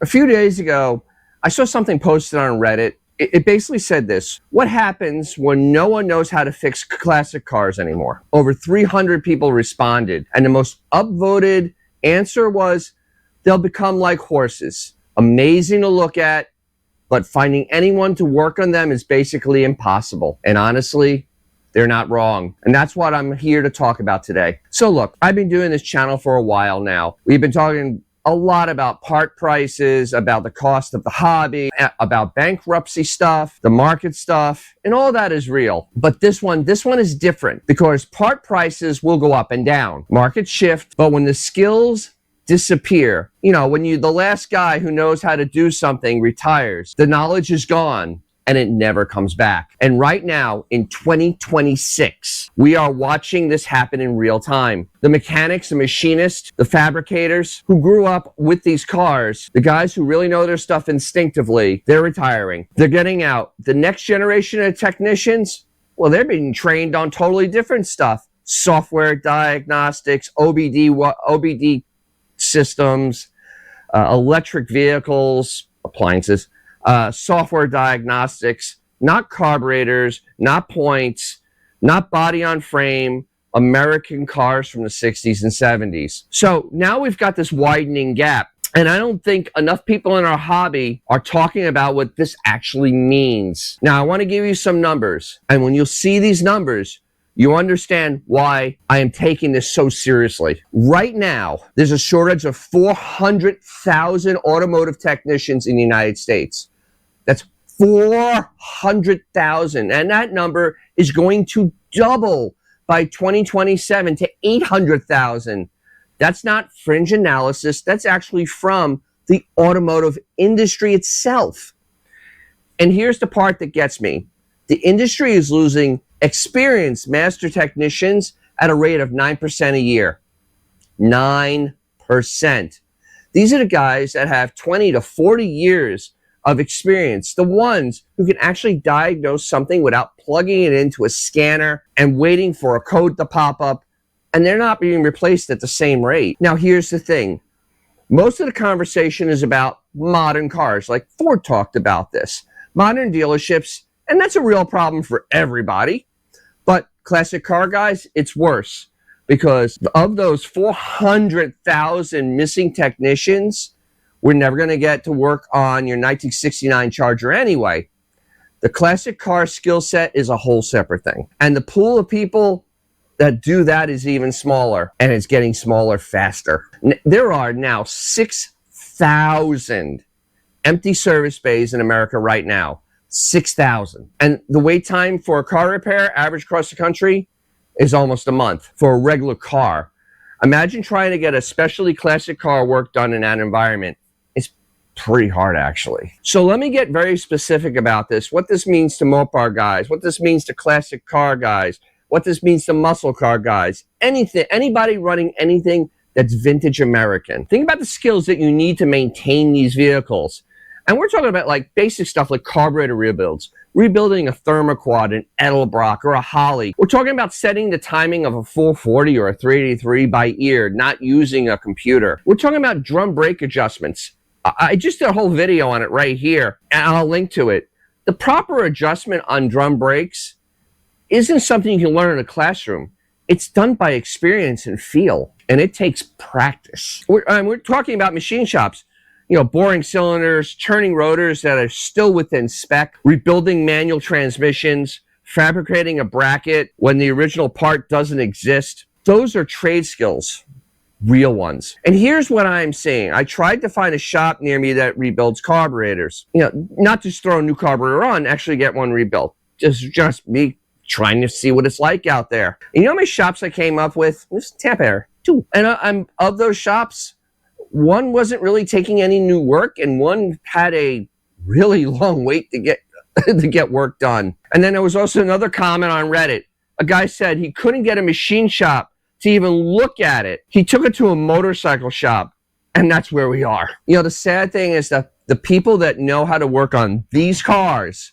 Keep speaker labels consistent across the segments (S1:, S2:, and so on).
S1: A few days ago, I saw something posted on Reddit. It basically said this: what happens when no one knows how to fix classic cars anymore? Over 300 people responded, and the most upvoted answer was, they'll become like horses. Amazing to look at, but finding anyone to work on them is basically impossible. And honestly, they're not wrong. And that's what I'm here to talk about today. So look, I've been doing this channel for a while now. We've been talking a lot about part prices, about the cost of the hobby, about bankruptcy stuff, the market stuff, and all that is real. But this one is different because part prices will go up and down. Markets shift, but when the skills disappear, when the last guy who knows how to do something retires, the knowledge is gone and it never comes back. And right now in 2026, we are watching this happen in real time. The mechanics, the machinists, the fabricators who grew up with these cars, the guys who really know their stuff instinctively, they're retiring. They're getting out. The next generation of technicians, well, they're being trained on totally different stuff. Software diagnostics, OBD systems, electric vehicles, appliances, software diagnostics, not carburetors, not points, not body on frame, American cars from the 60s and 70s. So now we've got this widening gap. And I don't think enough people in our hobby are talking about what this actually means. Now, I want to give you some numbers. And when you see these numbers, you understand why I am taking this so seriously. Right now, there's a shortage of 400,000 automotive technicians in the United States. That's 400,000. And that number is going to double by 2027 to 800,000. That's not fringe analysis. That's actually from the automotive industry itself. And here's the part that gets me. The industry is losing experienced master technicians at a rate of 9% a year. 9%. These are the guys that have 20 to 40 years of experience, the ones who can actually diagnose something without plugging it into a scanner and waiting for a code to pop up, and they're not being replaced at the same rate. Now, here's the thing. Most of the conversation is about modern cars, like Ford talked about this. Modern dealerships, and that's a real problem for everybody. But classic car guys, it's worse because of those 400,000 missing technicians, we're never going to get to work on your 1969 Charger anyway. The classic car skill set is a whole separate thing. And the pool of people that do that is even smaller, and it's getting smaller faster. There are now 6,000 empty service bays in America right now. 6,000. And the wait time for a car repair, average across the country, is almost a month for a regular car. Imagine trying to get a specialty classic car work done in that environment. It's pretty hard, actually. So let me get very specific about this, what this means to Mopar guys, what this means to classic car guys, what this means to muscle car guys, anybody running anything that's vintage American. Think about the skills that you need to maintain these vehicles. And we're talking about like basic stuff like carburetor rebuilds, rebuilding a Thermoquad, an Edelbrock, or a Holly. We're talking about setting the timing of a 440 or a 383 by ear, not using a computer. We're talking about drum brake adjustments. I just did a whole video on it right here, and I'll link to it. The proper adjustment on drum brakes isn't something you can learn in a classroom. It's done by experience and feel, and it takes practice. We're talking about machine shops. Boring cylinders, turning rotors that are still within spec, rebuilding manual transmissions, fabricating a bracket when the original part doesn't exist. Those are trade skills, real ones. And here's what I'm saying. I tried to find a shop near me that rebuilds carburetors. Not just throw a new carburetor on, actually get one rebuilt. Just me trying to see what it's like out there. And you know how many shops I came up with? This is Tampa area, 2. And I'm of those shops, one wasn't really taking any new work, and one had a really long wait to get work done. And then there was also another comment on Reddit. A guy said he couldn't get a machine shop to even look at it. He took it to a motorcycle shop, and that's where we are. The sad thing is that the people that know how to work on these cars,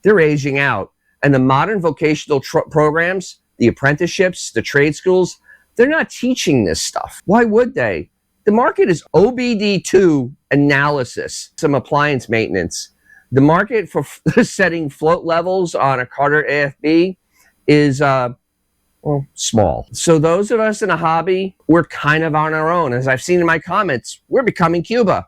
S1: they're aging out. And the modern vocational programs, the apprenticeships, the trade schools, they're not teaching this stuff. Why would they? The market is OBD2 analysis, some appliance maintenance. The market for setting float levels on a Carter AFB is well, small. So those of us in a hobby, we're kind of on our own. As I've seen in my comments, we're becoming Cuba.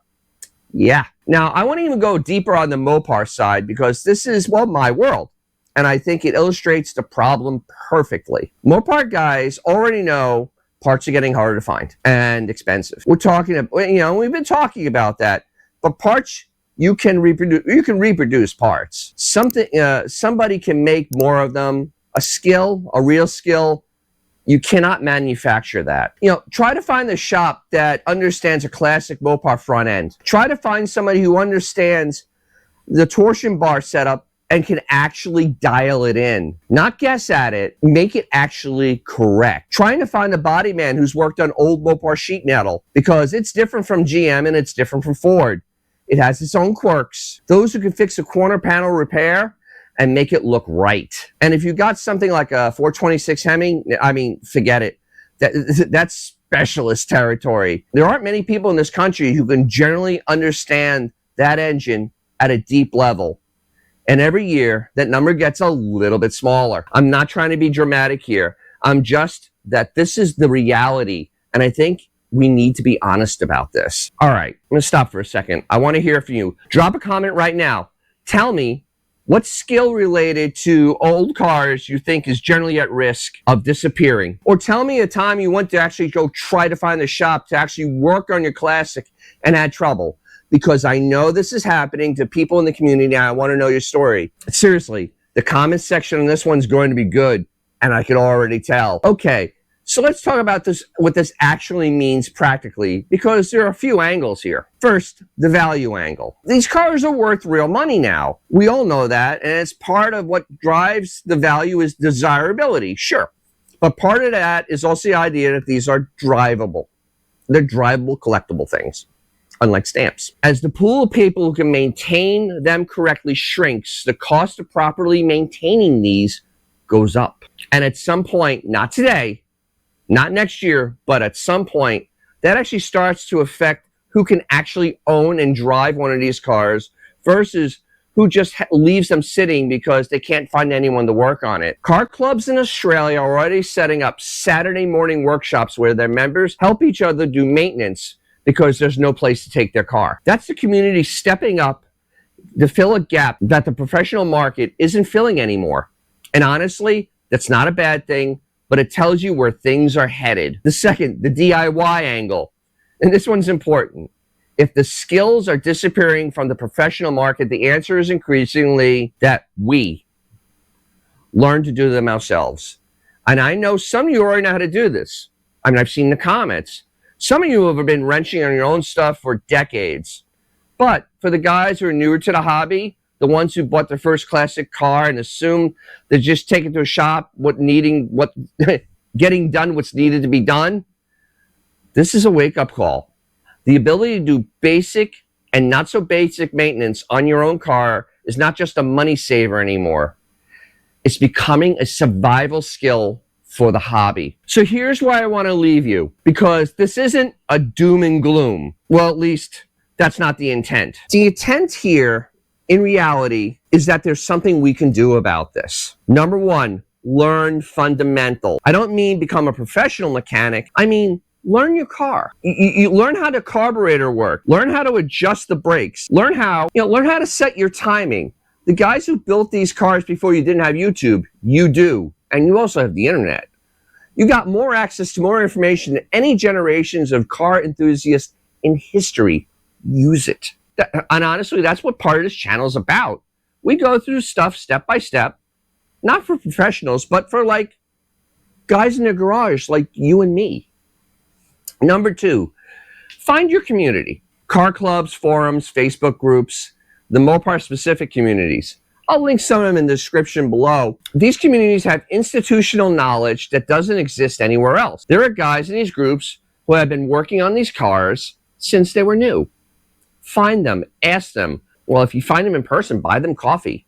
S1: Yeah. Now, I want to even go deeper on the Mopar side because this is, well, my world. And I think it illustrates the problem perfectly. Mopar guys already know parts are getting harder to find and expensive. We're talking about, we've been talking about that. But parts, you can reproduce parts. Somebody can make more of them. A skill, a real skill, you cannot manufacture that. Try to find the shop that understands a classic Mopar front end. Try to find somebody who understands the torsion bar setup and can actually dial it in. Not guess at it, make it actually correct. Trying to find a body man who's worked on old Mopar sheet metal because it's different from GM and it's different from Ford. It has its own quirks. Those who can fix a corner panel repair and make it look right. And if you got something like a 426 Hemi, I mean, forget it. That's specialist territory. There aren't many people in this country who can generally understand that engine at a deep level. And every year, that number gets a little bit smaller. I'm not trying to be dramatic here. I'm just that this is the reality. And I think we need to be honest about this. All right, I'm gonna stop for a second. I wanna hear from you. Drop a comment right now. Tell me what skill related to old cars you think is generally at risk of disappearing. Or tell me a time you went to actually go try to find a shop to actually work on your classic and had trouble. Because I know this is happening to people in the community and I want to know your story. Seriously, the comment section on this one's going to be good and I can already tell. Okay, so let's talk about this, what this actually means practically, because there are a few angles here. First, the value angle. These cars are worth real money now. We all know that, and it's part of what drives the value is desirability, sure. But part of that is also the idea that these are drivable. They're drivable, collectible things, unlike stamps. As the pool of people who can maintain them correctly shrinks, the cost of properly maintaining these goes up. And at some point, not today, not next year, but at some point, that actually starts to affect who can actually own and drive one of these cars versus who just leaves them sitting because they can't find anyone to work on it. Car clubs in Australia are already setting up Saturday morning workshops where their members help each other do maintenance because there's no place to take their car. That's the community stepping up to fill a gap that the professional market isn't filling anymore. And honestly, that's not a bad thing, but it tells you where things are headed. The second, the DIY angle. And this one's important. If the skills are disappearing from the professional market, the answer is increasingly that we learn to do them ourselves. And I know some of you already know how to do this. I mean, I've seen the comments. Some of you have been wrenching on your own stuff for decades. But for the guys who are newer to the hobby, the ones who bought their first classic car and assume they just take it to a shop, getting done what's needed to be done, this is a wake-up call. The ability to do basic and not so basic maintenance on your own car is not just a money saver anymore. It's becoming a survival skill for the hobby. So here's why I want to leave you, because this isn't a doom and gloom. Well, at least that's not the intent. The intent here, in reality, is that there's something we can do about this. Number one, learn fundamental. I don't mean become a professional mechanic. I mean, learn your car. You learn how the carburetor works. Learn how to adjust the brakes. Learn how to set your timing. The guys who built these cars before you didn't have YouTube, you do. And you also have the internet. You got more access to more information than any generations of car enthusiasts in history. Use it. And honestly, that's what part of this channel is about. We go through stuff step by step, not for professionals, but for like guys in the garage like you and me. Number two, find your community. Car clubs, forums, Facebook groups, the Mopar specific communities. I'll link some of them in the description below. These communities have institutional knowledge that doesn't exist anywhere else. There are guys in these groups who have been working on these cars since they were new. Find them, ask them. Well, if you find them in person, buy them coffee.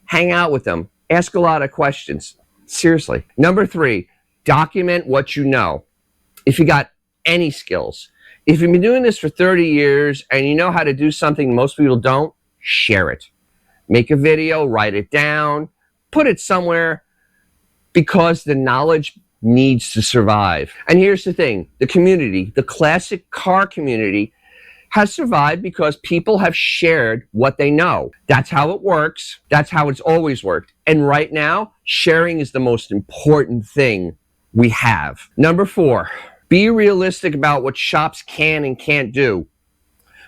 S1: Hang out with them, ask a lot of questions. Seriously. Number three, document what you know. If you got any skills, If you've been doing this for 30 years and you know how to do something most people don't, share it. Make a video, write it down, put it somewhere, because the knowledge needs to survive. And here's the thing, the community, the classic car community, has survived because people have shared what they know. That's how it works. That's how it's always worked. And right now, sharing is the most important thing we have. Number 4, be realistic about what shops can and can't do.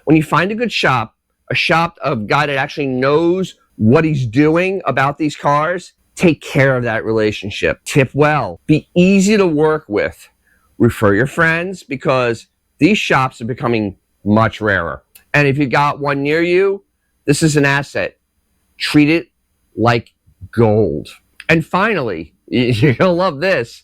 S1: When you find a good shop, a guy that actually knows what he's doing about these cars, take care of that relationship. Tip well. Be easy to work with. Refer your friends, because these shops are becoming much rarer. And if you got one near you, this is an asset. Treat it like gold. And finally, you're gonna love this.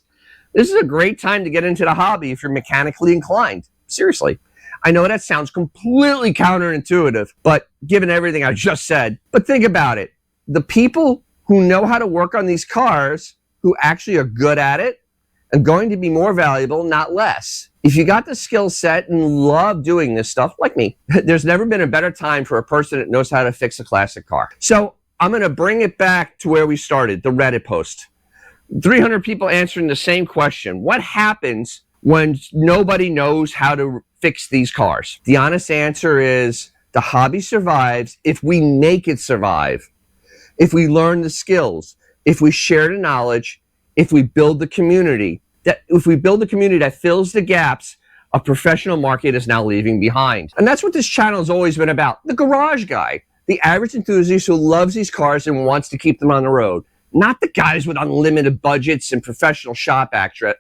S1: This is a great time to get into the hobby if you're mechanically inclined. Seriously. I know that sounds completely counterintuitive, but given everything I just said, but think about it. The people who know how to work on these cars, who actually are good at it, are going to be more valuable, not less. If you got the skill set and love doing this stuff, like me, there's never been a better time for a person that knows how to fix a classic car. So I'm going to bring it back to where we started, the Reddit post. 300 people answering the same question. What happens when nobody knows how to fix these cars? The honest answer is the hobby survives if we make it survive. If we learn the skills, if we share the knowledge, if we build the community, if we build the community that fills the gaps a professional market is now leaving behind. And that's what this channel has always been about. The garage guy, the average enthusiast who loves these cars and wants to keep them on the road. Not the guys with unlimited budgets and professional shop access.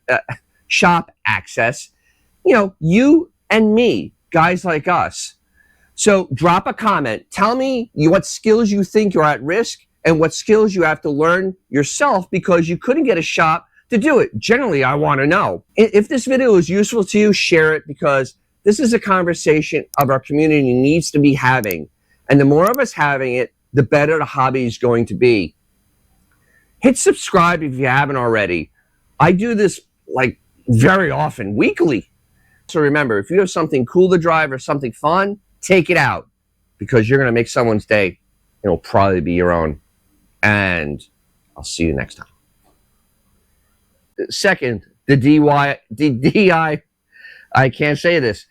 S1: You know, you and me, guys like us. So drop a comment. Tell me what skills you think you're at risk and what skills you have to learn yourself because you couldn't get a shop to do it. Generally, I want to know. If this video is useful to you, share it, because this is a conversation of our community needs to be having. And the more of us having it, the better the hobby is going to be. Hit subscribe if you haven't already. I do this like very often, weekly. So remember, if you have something cool to drive or something fun, take it out, because you're going to make someone's day. It'll probably be your own. And I'll see you next time. Second, the DI, I can't say this.